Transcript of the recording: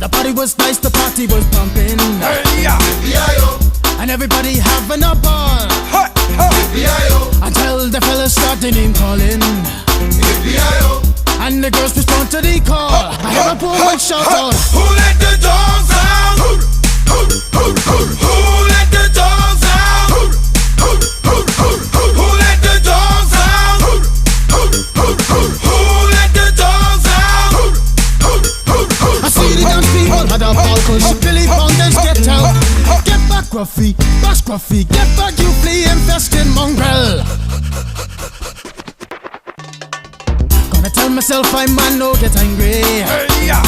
The party was nice, the party was pumping. Hey, yeah. And everybody having a ball. Until the fellas start the name calling. And the girls respond to the call. I hear a poor one shout out, who let the dogs out? Who let the dogs out? Who let the dogs out? Who let the dogs out? I see the dance people had a ball, cause Billy Fountains get out. Get back, Gruffy, bash Gruffy, get back, you flea infested mongrel. Gonna tell myself I man no get angry. Hey, yeah.